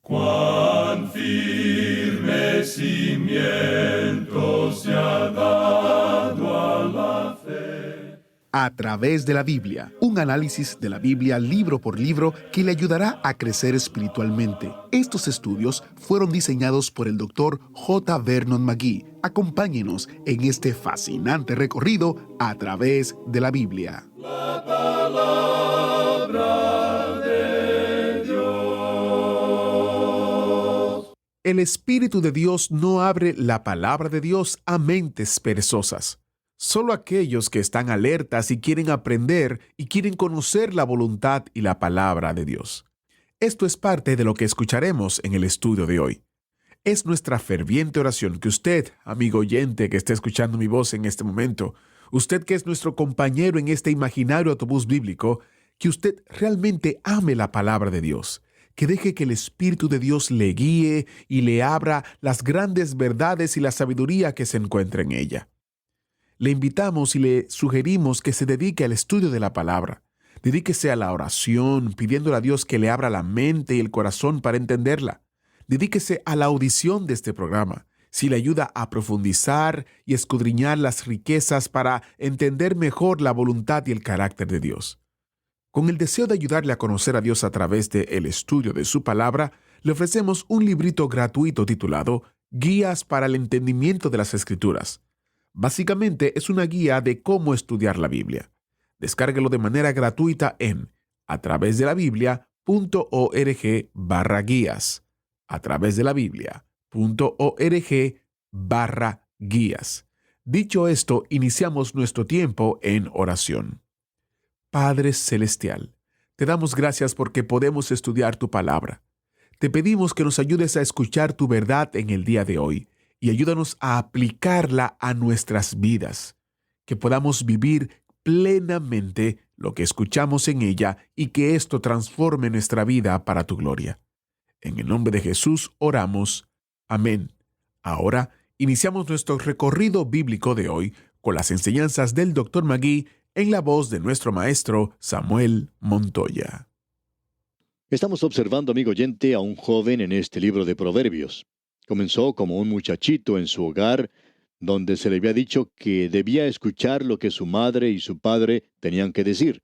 Cuán firme cimiento se ha dado a la fe. A través de la Biblia, un análisis de la Biblia libro por libro que le ayudará a crecer espiritualmente. Estos estudios fueron diseñados por el Dr. J. Vernon McGee. Acompáñenos en este fascinante recorrido a través de la Biblia. La palabra de Dios. El Espíritu de Dios no abre la palabra de Dios a mentes perezosas. Solo aquellos que están alertas y quieren aprender y quieren conocer la voluntad y la palabra de Dios. Esto es parte de lo que escucharemos en el estudio de hoy. Es nuestra ferviente oración que usted, amigo oyente que está escuchando mi voz en este momento, usted que es nuestro compañero en este imaginario autobús bíblico, que usted realmente ame la palabra de Dios, que deje que el Espíritu de Dios le guíe y le abra las grandes verdades y la sabiduría que se encuentra en ella. Le invitamos y le sugerimos que se dedique al estudio de la palabra. Dedíquese a la oración, pidiéndole a Dios que le abra la mente y el corazón para entenderla. Dedíquese a la audición de este programa, si le ayuda a profundizar y escudriñar las riquezas para entender mejor la voluntad y el carácter de Dios. Con el deseo de ayudarle a conocer a Dios a través del estudio de su palabra, le ofrecemos un librito gratuito titulado Guías para el entendimiento de las Escrituras. Básicamente es una guía de cómo estudiar la Biblia. Descárguelo de manera gratuita en atravesdelabiblia.org/guías. atravesdelabiblia.org/guías. Dicho esto, iniciamos nuestro tiempo en oración. Padre Celestial, te damos gracias porque podemos estudiar tu palabra. Te pedimos que nos ayudes a escuchar tu verdad en el día de hoy y ayúdanos a aplicarla a nuestras vidas, que podamos vivir plenamente lo que escuchamos en ella y que esto transforme nuestra vida para tu gloria. En el nombre de Jesús oramos. Amén. Ahora iniciamos nuestro recorrido bíblico de hoy con las enseñanzas del Dr. McGee en la voz de nuestro maestro Samuel Montoya. Estamos observando, amigo oyente, a un joven en este libro de Proverbios. Comenzó como un muchachito en su hogar, donde se le había dicho que debía escuchar lo que su madre y su padre tenían que decir.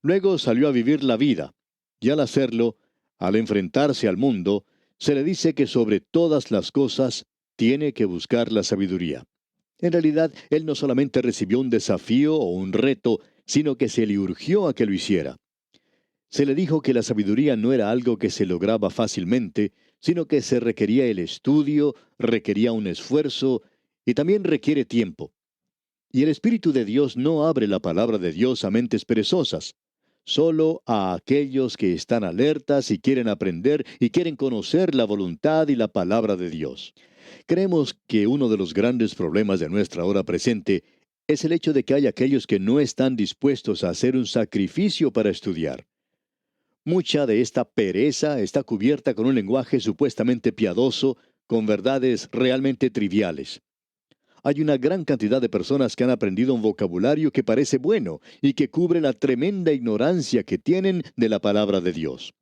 Luego salió a vivir la vida, y al hacerlo, al enfrentarse al mundo, se le dice que sobre todas las cosas tiene que buscar la sabiduría. En realidad, él no solamente recibió un desafío o un reto, sino que se le urgió a que lo hiciera. Se le dijo que la sabiduría no era algo que se lograba fácilmente, sino que se requería el estudio, requería un esfuerzo y también requiere tiempo. Y el Espíritu de Dios no abre la palabra de Dios a mentes perezosas, solo a aquellos que están alertas y quieren aprender y quieren conocer la voluntad y la palabra de Dios. Creemos que uno de los grandes problemas de nuestra hora presente es el hecho de que hay aquellos que no están dispuestos a hacer un sacrificio para estudiar. Mucha de esta pereza está cubierta con un lenguaje supuestamente piadoso, con verdades realmente triviales. Hay una gran cantidad de personas que han aprendido un vocabulario que parece bueno y que cubre la tremenda ignorancia que tienen de la palabra de Dios.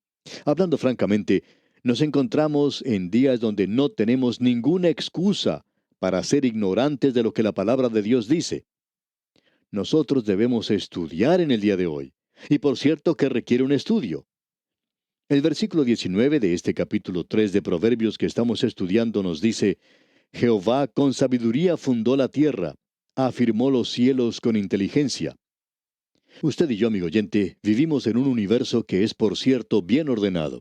Hablando francamente, nos encontramos en días donde no tenemos ninguna excusa para ser ignorantes de lo que la palabra de Dios dice. Nosotros debemos estudiar en el día de hoy, y por cierto que requiere un estudio. El versículo 19 de este capítulo 3 de Proverbios que estamos estudiando nos dice: Jehová con sabiduría fundó la tierra, afirmó los cielos con inteligencia. Usted y yo, amigo oyente, vivimos en un universo que es, por cierto, bien ordenado.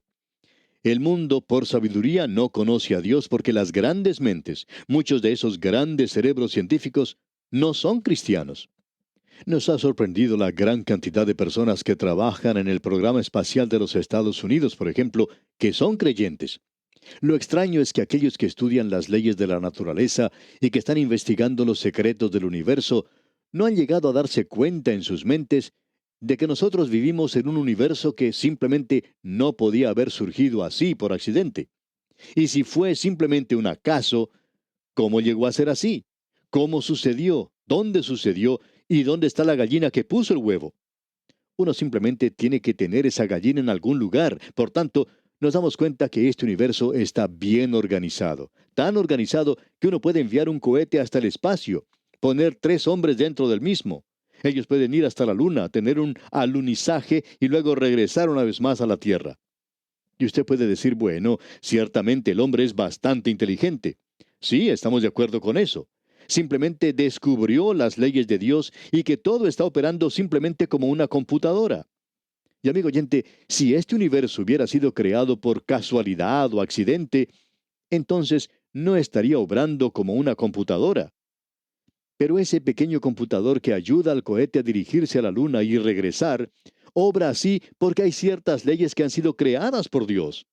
El mundo, por sabiduría, no conoce a Dios porque las grandes mentes, muchos de esos grandes cerebros científicos, no son cristianos. Nos ha sorprendido la gran cantidad de personas que trabajan en el programa espacial de los Estados Unidos, por ejemplo, que son creyentes. Lo extraño es que aquellos que estudian las leyes de la naturaleza y que están investigando los secretos del universo no han llegado a darse cuenta en sus mentes de que nosotros vivimos en un universo que simplemente no podía haber surgido así por accidente. Y si fue simplemente un acaso, ¿cómo llegó a ser así? ¿Cómo sucedió? ¿Dónde sucedió? ¿Y dónde está la gallina que puso el huevo? Uno simplemente tiene que tener esa gallina en algún lugar. Por tanto, nos damos cuenta que este universo está bien organizado, tan organizado que uno puede enviar un cohete hasta el espacio, poner 3 hombres dentro del mismo. Ellos pueden ir hasta la Luna, tener un alunizaje y luego regresar una vez más a la Tierra. Y usted puede decir, bueno, ciertamente el hombre es bastante inteligente. Sí, estamos de acuerdo con eso. Simplemente descubrió las leyes de Dios y que todo está operando simplemente como una computadora. Y amigo oyente, si este universo hubiera sido creado por casualidad o accidente, entonces no estaría obrando como una computadora. Pero ese pequeño computador que ayuda al cohete a dirigirse a la Luna y regresar, obra así porque hay ciertas leyes que han sido creadas por Dios.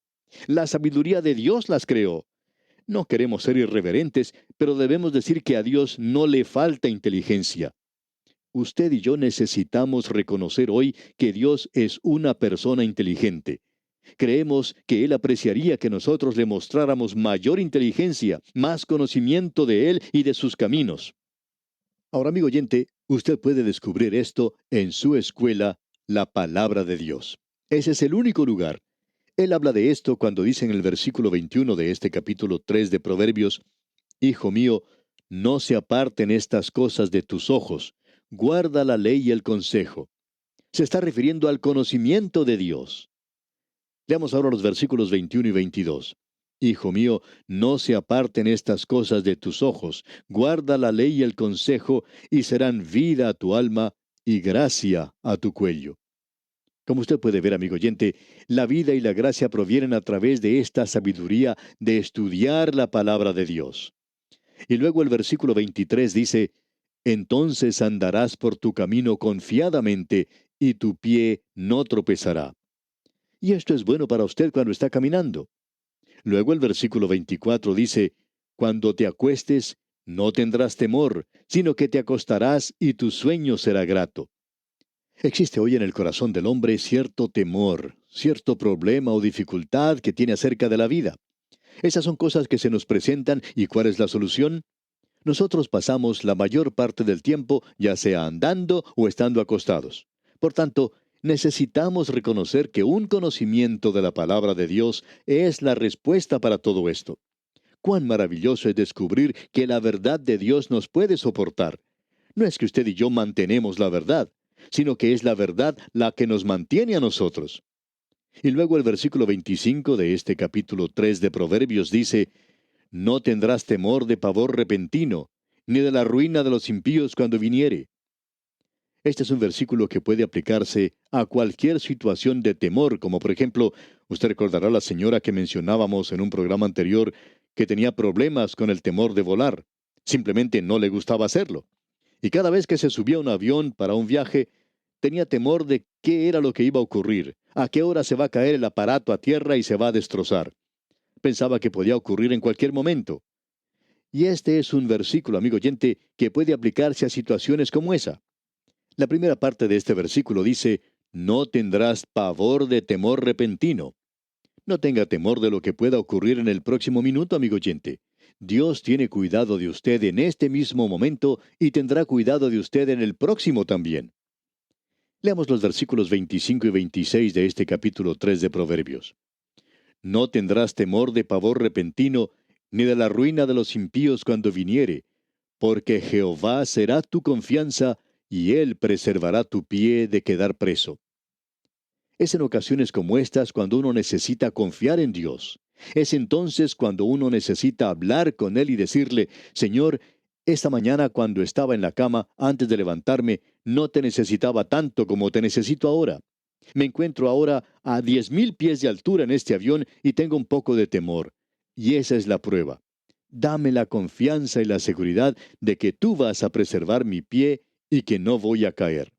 La sabiduría de Dios las creó. No queremos ser irreverentes, pero debemos decir que a Dios no le falta inteligencia. Usted y yo necesitamos reconocer hoy que Dios es una persona inteligente. Creemos que Él apreciaría que nosotros le mostráramos mayor inteligencia, más conocimiento de Él y de sus caminos. Ahora, amigo oyente, usted puede descubrir esto en su escuela, la Palabra de Dios. Ese es el único lugar. Él habla de esto cuando dice en el versículo 21 de este capítulo 3 de Proverbios, Hijo mío, no se aparten estas cosas de tus ojos, guarda la ley y el consejo. Se está refiriendo al conocimiento de Dios. Leamos ahora los versículos 21 y 22. Hijo mío, no se aparten estas cosas de tus ojos, guarda la ley y el consejo, y serán vida a tu alma y gracia a tu cuello. Como usted puede ver, amigo oyente, la vida y la gracia provienen a través de esta sabiduría de estudiar la palabra de Dios. Y luego el versículo 23 dice, entonces andarás por tu camino confiadamente, y tu pie no tropezará. Y esto es bueno para usted cuando está caminando. Luego el versículo 24 dice, cuando te acuestes, no tendrás temor, sino que te acostarás y tu sueño será grato. Existe hoy en el corazón del hombre cierto temor, cierto problema o dificultad que tiene acerca de la vida. Esas son cosas que se nos presentan, ¿y cuál es la solución? Nosotros pasamos la mayor parte del tiempo ya sea andando o estando acostados. Por tanto, necesitamos reconocer que un conocimiento de la palabra de Dios es la respuesta para todo esto. Cuán maravilloso es descubrir que la verdad de Dios nos puede soportar. No es que usted y yo mantenemos la verdad, sino que es la verdad la que nos mantiene a nosotros. Y luego el versículo 25 de este capítulo 3 de Proverbios dice, no tendrás temor de pavor repentino, ni de la ruina de los impíos cuando viniere. Este es un versículo que puede aplicarse a cualquier situación de temor, como por ejemplo, usted recordará a la señora que mencionábamos en un programa anterior que tenía problemas con el temor de volar. Simplemente no le gustaba hacerlo. Y cada vez que se subía a un avión para un viaje, tenía temor de qué era lo que iba a ocurrir, a qué hora se va a caer el aparato a tierra y se va a destrozar. Pensaba que podía ocurrir en cualquier momento. Y este es un versículo, amigo oyente, que puede aplicarse a situaciones como esa. La primera parte de este versículo dice, no tendrás pavor de temor repentino. No tenga temor de lo que pueda ocurrir en el próximo minuto, amigo oyente. Dios tiene cuidado de usted en este mismo momento y tendrá cuidado de usted en el próximo también. Leamos los versículos 25 y 26 de este capítulo 3 de Proverbios. No tendrás temor de pavor repentino, ni de la ruina de los impíos cuando viniere, porque Jehová será tu confianza, y Él preservará tu pie de quedar preso. Es en ocasiones como estas cuando uno necesita confiar en Dios. Es entonces cuando uno necesita hablar con Él y decirle, Señor, esta mañana cuando estaba en la cama, antes de levantarme, no te necesitaba tanto como te necesito ahora. Me encuentro ahora a 10,000 pies de altura en este avión y tengo un poco de temor. Y esa es la prueba. Dame la confianza y la seguridad de que tú vas a preservar mi pie y que no voy a caer.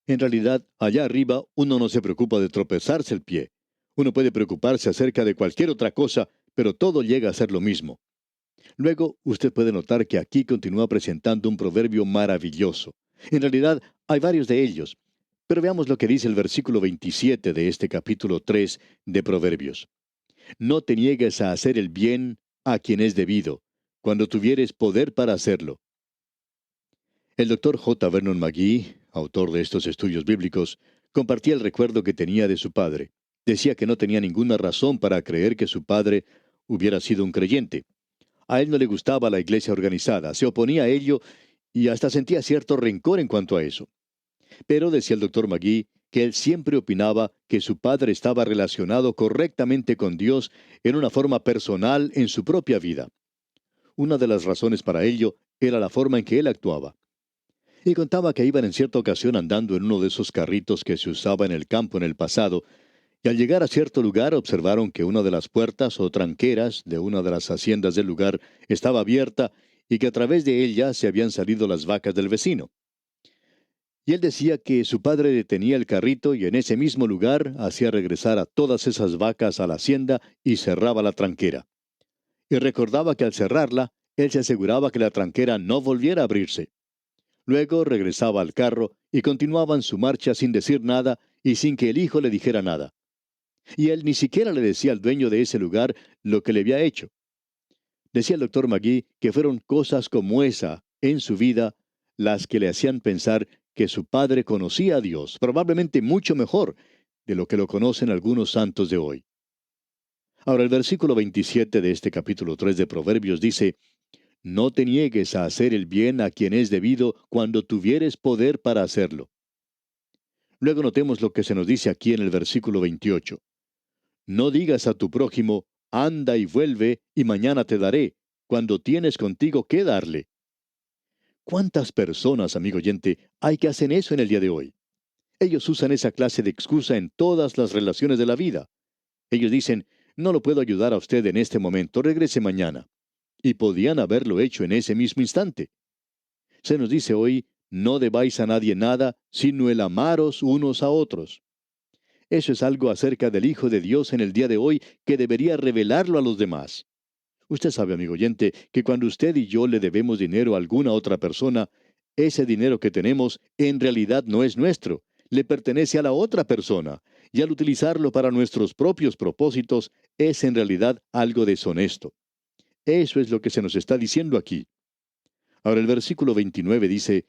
En realidad, allá arriba uno no se preocupa de tropezarse el pie. Uno puede preocuparse acerca de cualquier otra cosa, pero todo llega a ser lo mismo. Luego, usted puede notar que aquí continúa presentando un proverbio maravilloso. En realidad, hay varios de ellos. Pero veamos lo que dice el versículo 27 de este capítulo 3 de Proverbios. No te niegues a hacer el bien a quien es debido, cuando tuvieres poder para hacerlo. El doctor J. Vernon McGee, autor de estos estudios bíblicos, compartía el recuerdo que tenía de su padre. Decía que no tenía ninguna razón para creer que su padre hubiera sido un creyente. A él no le gustaba la iglesia organizada, se oponía a ello y hasta sentía cierto rencor en cuanto a eso. Pero decía el doctor Magee que él siempre opinaba que su padre estaba relacionado correctamente con Dios en una forma personal en su propia vida. Una de las razones para ello era la forma en que él actuaba. Y contaba que iban en cierta ocasión andando en uno de esos carritos que se usaba en el campo en el pasado, y al llegar a cierto lugar observaron que una de las puertas o tranqueras de una de las haciendas del lugar estaba abierta y que a través de ella se habían salido las vacas del vecino. Y él decía que su padre detenía el carrito y en ese mismo lugar hacía regresar a todas esas vacas a la hacienda y cerraba la tranquera. Y recordaba que al cerrarla, él se aseguraba que la tranquera no volviera a abrirse. Luego regresaba al carro y continuaban su marcha sin decir nada y sin que el hijo le dijera nada. Y él ni siquiera le decía al dueño de ese lugar lo que le había hecho. Decía el doctor Magee que fueron cosas como esa en su vida las que le hacían pensar que su padre conocía a Dios, probablemente mucho mejor de lo que lo conocen algunos santos de hoy. Ahora el versículo 27 de este capítulo 3 de Proverbios dice: No te niegues a hacer el bien a quien es debido cuando tuvieres poder para hacerlo. Luego notemos lo que se nos dice aquí en el versículo 28. No digas a tu prójimo, anda y vuelve, y mañana te daré, cuando tienes contigo que darle. ¿Cuántas personas, amigo oyente, hay que hacen eso en el día de hoy? Ellos usan esa clase de excusa en todas las relaciones de la vida. Ellos dicen, no lo puedo ayudar a usted en este momento, regrese mañana. Y podían haberlo hecho en ese mismo instante. Se nos dice hoy, no debáis a nadie nada, sino el amaros unos a otros. Eso es algo acerca del Hijo de Dios en el día de hoy que debería revelarlo a los demás. Usted sabe, amigo oyente, que cuando usted y yo le debemos dinero a alguna otra persona, ese dinero que tenemos en realidad no es nuestro, le pertenece a la otra persona, y al utilizarlo para nuestros propios propósitos, es en realidad algo deshonesto. Eso es lo que se nos está diciendo aquí. Ahora el versículo 29 dice,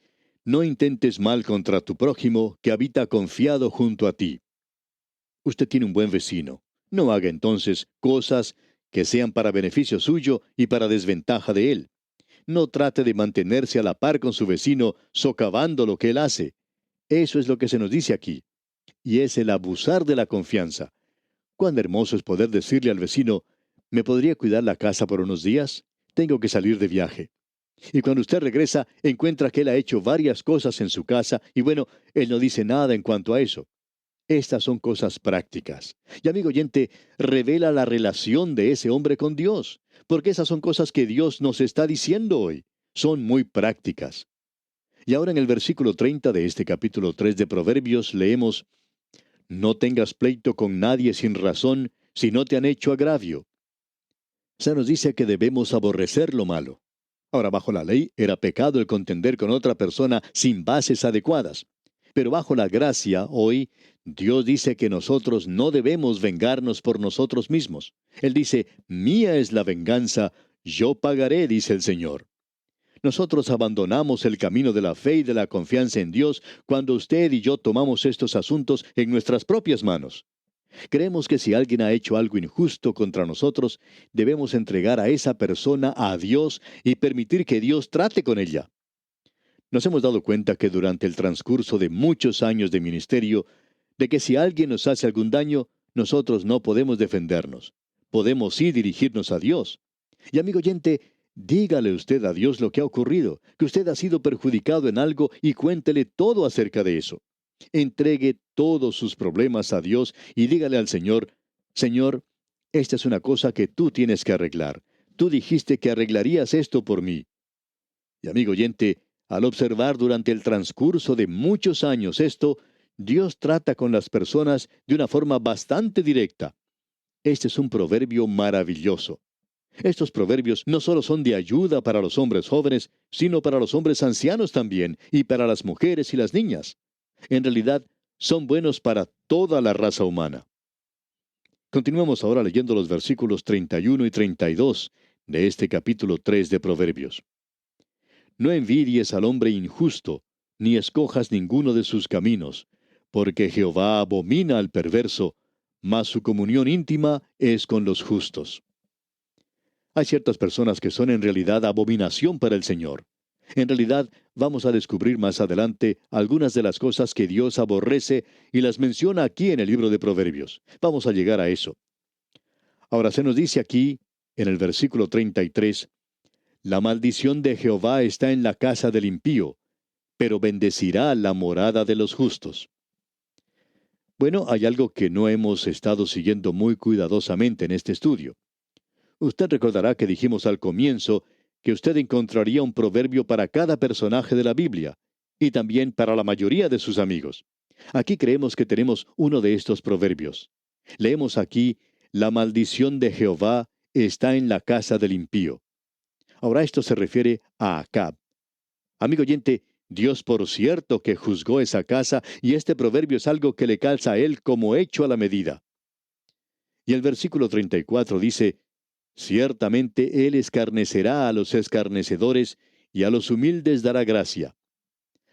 no intentes mal contra tu prójimo que habita confiado junto a ti. Usted tiene un buen vecino. No haga entonces cosas que sean para beneficio suyo y para desventaja de él. No trate de mantenerse a la par con su vecino, socavando lo que él hace. Eso es lo que se nos dice aquí. Y es el abusar de la confianza. Cuán hermoso es poder decirle al vecino, ¿me podría cuidar la casa por unos días? Tengo que salir de viaje. Y cuando usted regresa, encuentra que él ha hecho varias cosas en su casa, y bueno, él no dice nada en cuanto a eso. Estas son cosas prácticas. Y amigo oyente, revela la relación de ese hombre con Dios, porque esas son cosas que Dios nos está diciendo hoy. Son muy prácticas. Y ahora en el versículo 30 de este capítulo 3 de Proverbios leemos, no tengas pleito con nadie sin razón, si no te han hecho agravio. Se nos dice que debemos aborrecer lo malo. Ahora, bajo la ley, era pecado el contender con otra persona sin bases adecuadas. Pero bajo la gracia, hoy, Dios dice que nosotros no debemos vengarnos por nosotros mismos. Él dice, mía es la venganza, yo pagaré, dice el Señor. Nosotros abandonamos el camino de la fe y de la confianza en Dios cuando usted y yo tomamos estos asuntos en nuestras propias manos. Creemos que si alguien ha hecho algo injusto contra nosotros, debemos entregar a esa persona a Dios y permitir que Dios trate con ella. Nos hemos dado cuenta que durante el transcurso de muchos años de ministerio, de que si alguien nos hace algún daño, nosotros no podemos defendernos. Podemos sí dirigirnos a Dios. Y amigo oyente, dígale usted a Dios lo que ha ocurrido, que usted ha sido perjudicado en algo y cuéntele todo acerca de eso. Entregue todos sus problemas a Dios y dígale al Señor, Señor, esta es una cosa que tú tienes que arreglar. Tú dijiste que arreglarías esto por mí. Y amigo oyente, al observar durante el transcurso de muchos años esto, Dios trata con las personas de una forma bastante directa. Este es un proverbio maravilloso. Estos proverbios no solo son de ayuda para los hombres jóvenes, sino para los hombres ancianos también, y para las mujeres y las niñas. En realidad, son buenos para toda la raza humana. Continuemos ahora leyendo los versículos 31 y 32 de este capítulo 3 de Proverbios. No envidies al hombre injusto, ni escojas ninguno de sus caminos, porque Jehová abomina al perverso, mas su comunión íntima es con los justos. Hay ciertas personas que son en realidad abominación para el Señor. En realidad, vamos a descubrir más adelante algunas de las cosas que Dios aborrece y las menciona aquí en el libro de Proverbios. Vamos a llegar a eso. Ahora se nos dice aquí, en el versículo 33, la maldición de Jehová está en la casa del impío, pero bendecirá la morada de los justos. Bueno, hay algo que no hemos estado siguiendo muy cuidadosamente en este estudio. Usted recordará que dijimos al comienzo que usted encontraría un proverbio para cada personaje de la Biblia, y también para la mayoría de sus amigos. Aquí creemos que tenemos uno de estos proverbios. Leemos aquí, la maldición de Jehová está en la casa del impío. Ahora esto se refiere a Acab. Amigo oyente, Dios por cierto que juzgó esa casa, y este proverbio es algo que le calza a él como hecho a la medida. Y el versículo 34 dice, ciertamente él escarnecerá a los escarnecedores, y a los humildes dará gracia.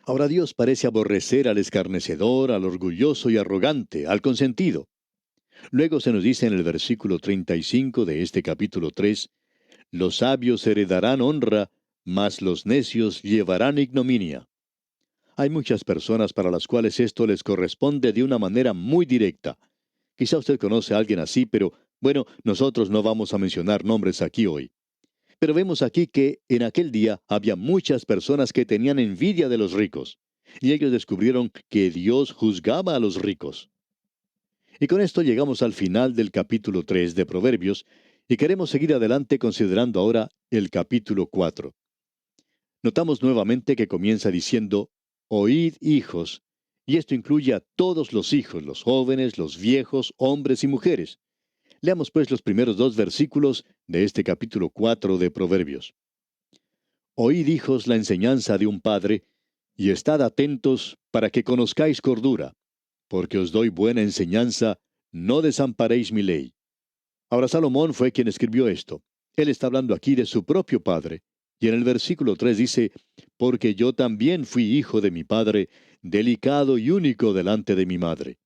Ahora Dios parece aborrecer al escarnecedor, al orgulloso y arrogante, al consentido. Luego se nos dice en el versículo 35 de este capítulo 3, los sabios heredarán honra, mas los necios llevarán ignominia. Hay muchas personas para las cuales esto les corresponde de una manera muy directa. Quizá usted conoce a alguien así, pero bueno, nosotros no vamos a mencionar nombres aquí hoy. Pero vemos aquí que en aquel día había muchas personas que tenían envidia de los ricos, y ellos descubrieron que Dios juzgaba a los ricos. Y con esto llegamos al final del capítulo 3 de Proverbios, y queremos seguir adelante considerando ahora el capítulo 4. Notamos nuevamente que comienza diciendo, oíd hijos, y esto incluye a todos los hijos, los jóvenes, los viejos, hombres y mujeres. Leamos pues los primeros dos versículos de este capítulo 4 de Proverbios. Oíd hijos la enseñanza de un padre, y estad atentos para que conozcáis cordura, porque os doy buena enseñanza, no desamparéis mi ley. Ahora Salomón fue quien escribió esto. Él está hablando aquí de su propio padre. Y en el versículo 3 dice, porque yo también fui hijo de mi padre, delicado y único delante de mi madre.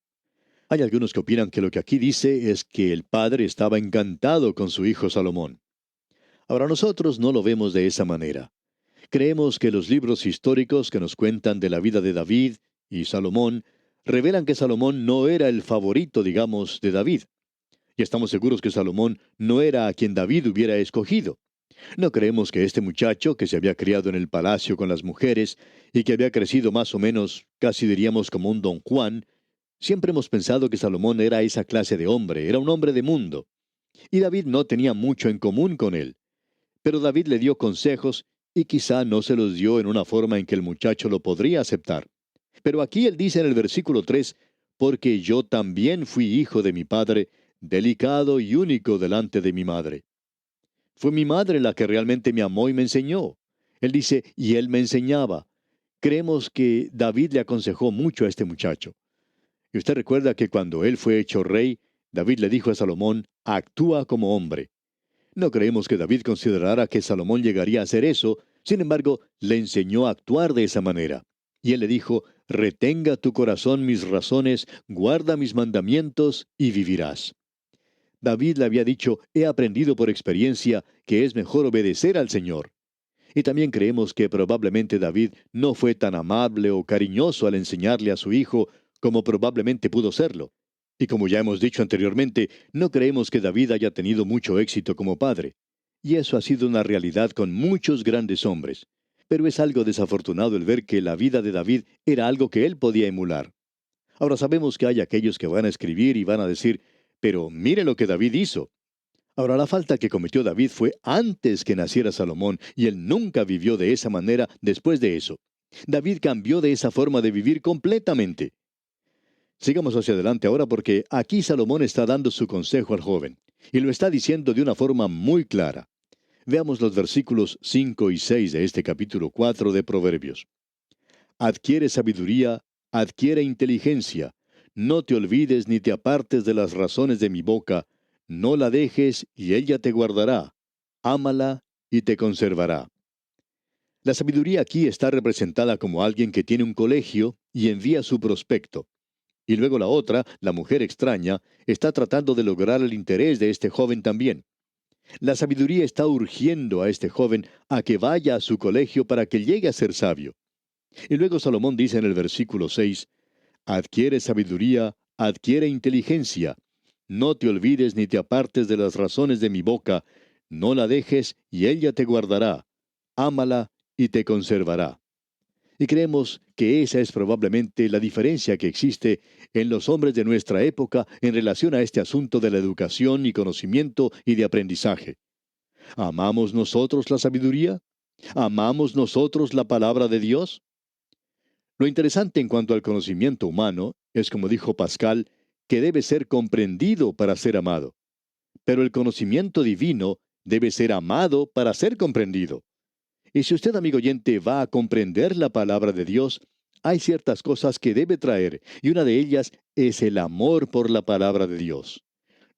Hay algunos que opinan que lo que aquí dice es que el padre estaba encantado con su hijo Salomón. Ahora nosotros no lo vemos de esa manera. Creemos que los libros históricos que nos cuentan de la vida de David y Salomón revelan que Salomón no era el favorito, digamos, de David. Y estamos seguros que Salomón no era a quien David hubiera escogido. No creemos que este muchacho, que se había criado en el palacio con las mujeres y que había crecido más o menos, casi diríamos como un don Juan, siempre hemos pensado que Salomón era esa clase de hombre, era un hombre de mundo. Y David no tenía mucho en común con él. Pero David le dio consejos y quizá no se los dio en una forma en que el muchacho lo podría aceptar. Pero aquí él dice en el versículo 3, porque yo también fui hijo de mi padre, delicado y único delante de mi madre. Fue mi madre la que realmente me amó y me enseñó. Él dice, y él me enseñaba. Creemos que David le aconsejó mucho a este muchacho. Y usted recuerda que cuando él fue hecho rey, David le dijo a Salomón, actúa como hombre. No creemos que David considerara que Salomón llegaría a hacer eso, sin embargo, le enseñó a actuar de esa manera. Y él le dijo, retenga tu corazón mis razones, guarda mis mandamientos y vivirás. David le había dicho, he aprendido por experiencia que es mejor obedecer al Señor. Y también creemos que probablemente David no fue tan amable o cariñoso al enseñarle a su hijo como probablemente pudo serlo. Y como ya hemos dicho anteriormente, no creemos que David haya tenido mucho éxito como padre. Y eso ha sido una realidad con muchos grandes hombres. Pero es algo desafortunado el ver que la vida de David era algo que él podía emular. Ahora sabemos que hay aquellos que van a escribir y van a decir, pero mire lo que David hizo. Ahora la falta que cometió David fue antes que naciera Salomón, y él nunca vivió de esa manera después de eso. David cambió de esa forma de vivir completamente. Sigamos hacia adelante ahora porque aquí Salomón está dando su consejo al joven, y lo está diciendo de una forma muy clara. Veamos los versículos 5 y 6 de este capítulo 4 de Proverbios. Adquiere sabiduría, adquiere inteligencia. No te olvides ni te apartes de las razones de mi boca. No la dejes y ella te guardará. Ámala y te conservará. La sabiduría aquí está representada como alguien que tiene un colegio y envía su prospecto. Y luego la otra, la mujer extraña, está tratando de lograr el interés de este joven también. La sabiduría está urgiendo a este joven a que vaya a su colegio para que llegue a ser sabio. Y luego Salomón dice en el versículo 6, adquiere sabiduría, adquiere inteligencia. No te olvides ni te apartes de las razones de mi boca, no la dejes y ella te guardará. Ámala y te conservará. Y creemos que esa es probablemente la diferencia que existe en los hombres de nuestra época en relación a este asunto de la educación y conocimiento y de aprendizaje. ¿Amamos nosotros la sabiduría? ¿Amamos nosotros la palabra de Dios? Lo interesante en cuanto al conocimiento humano es, como dijo Pascal, que debe ser comprendido para ser amado. Pero el conocimiento divino debe ser amado para ser comprendido. Y si usted, amigo oyente, va a comprender la palabra de Dios, hay ciertas cosas que debe traer, y una de ellas es el amor por la palabra de Dios.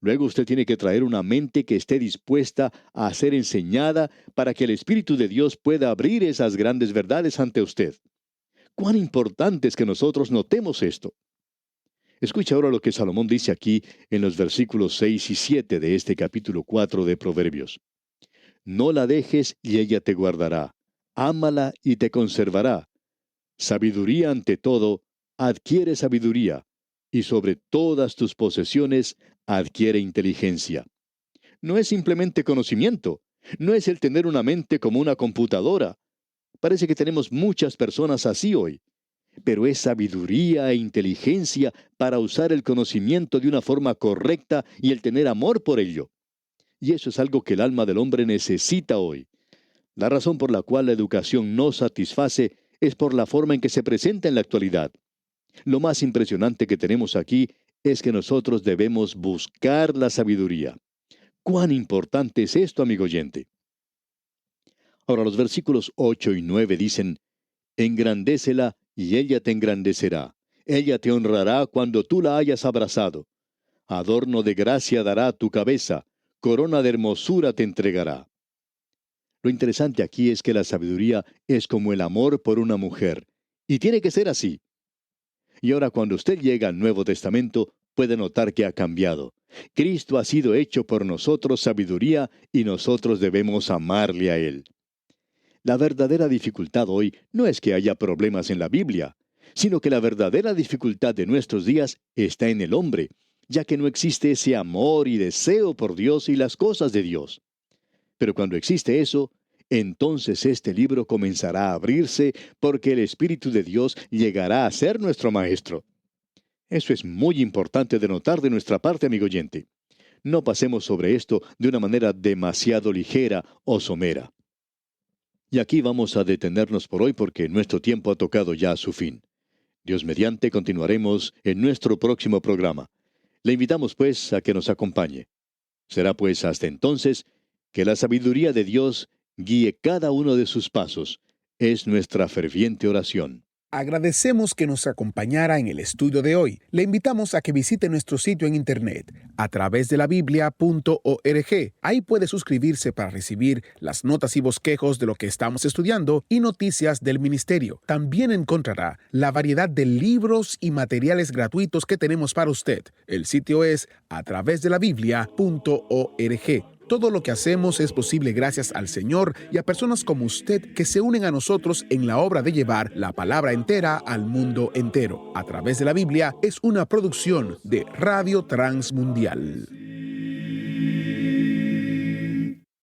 Luego usted tiene que traer una mente que esté dispuesta a ser enseñada para que el Espíritu de Dios pueda abrir esas grandes verdades ante usted. ¡Cuán importante es que nosotros notemos esto! Escucha ahora lo que Salomón dice aquí en los versículos 6 y 7 de este capítulo 4 de Proverbios. No la dejes y ella te guardará. Ámala y te conservará. Sabiduría ante todo, adquiere sabiduría, y sobre todas tus posesiones adquiere inteligencia. No es simplemente conocimiento, no es el tener una mente como una computadora. Parece que tenemos muchas personas así hoy. Pero es sabiduría e inteligencia para usar el conocimiento de una forma correcta y el tener amor por ello. Y eso es algo que el alma del hombre necesita hoy. La razón por la cual la educación no satisface es por la forma en que se presenta en la actualidad. Lo más impresionante que tenemos aquí es que nosotros debemos buscar la sabiduría. ¿Cuán importante es esto, amigo oyente? Ahora, los versículos 8 y 9 dicen, engrandécela y ella te engrandecerá. Ella te honrará cuando tú la hayas abrazado. Adorno de gracia dará a tu cabeza, corona de hermosura te entregará. Lo interesante aquí es que la sabiduría es como el amor por una mujer, y tiene que ser así. Y ahora cuando usted llega al Nuevo Testamento, puede notar que ha cambiado. Cristo ha sido hecho por nosotros sabiduría y nosotros debemos amarle a Él. La verdadera dificultad hoy no es que haya problemas en la Biblia, sino que la verdadera dificultad de nuestros días está en el hombre, ya que no existe ese amor y deseo por Dios y las cosas de Dios. Pero cuando existe eso, entonces este libro comenzará a abrirse porque el Espíritu de Dios llegará a ser nuestro Maestro. Eso es muy importante de notar de nuestra parte, amigo oyente. No pasemos sobre esto de una manera demasiado ligera o somera. Y aquí vamos a detenernos por hoy porque nuestro tiempo ha tocado ya a su fin. Dios mediante continuaremos en nuestro próximo programa. Le invitamos pues a que nos acompañe. Será pues hasta entonces que la sabiduría de Dios guíe cada uno de sus pasos. Es nuestra ferviente oración. Agradecemos que nos acompañara en el estudio de hoy. Le invitamos a que visite nuestro sitio en internet a través de la biblia.org. Ahí puede suscribirse para recibir las notas y bosquejos de lo que estamos estudiando y noticias del ministerio. También encontrará la variedad de libros y materiales gratuitos que tenemos para usted. El sitio es a través de la biblia.org. Todo lo que hacemos es posible gracias al Señor y a personas como usted que se unen a nosotros en la obra de llevar la palabra entera al mundo entero. A través de la Biblia es una producción de Radio Transmundial.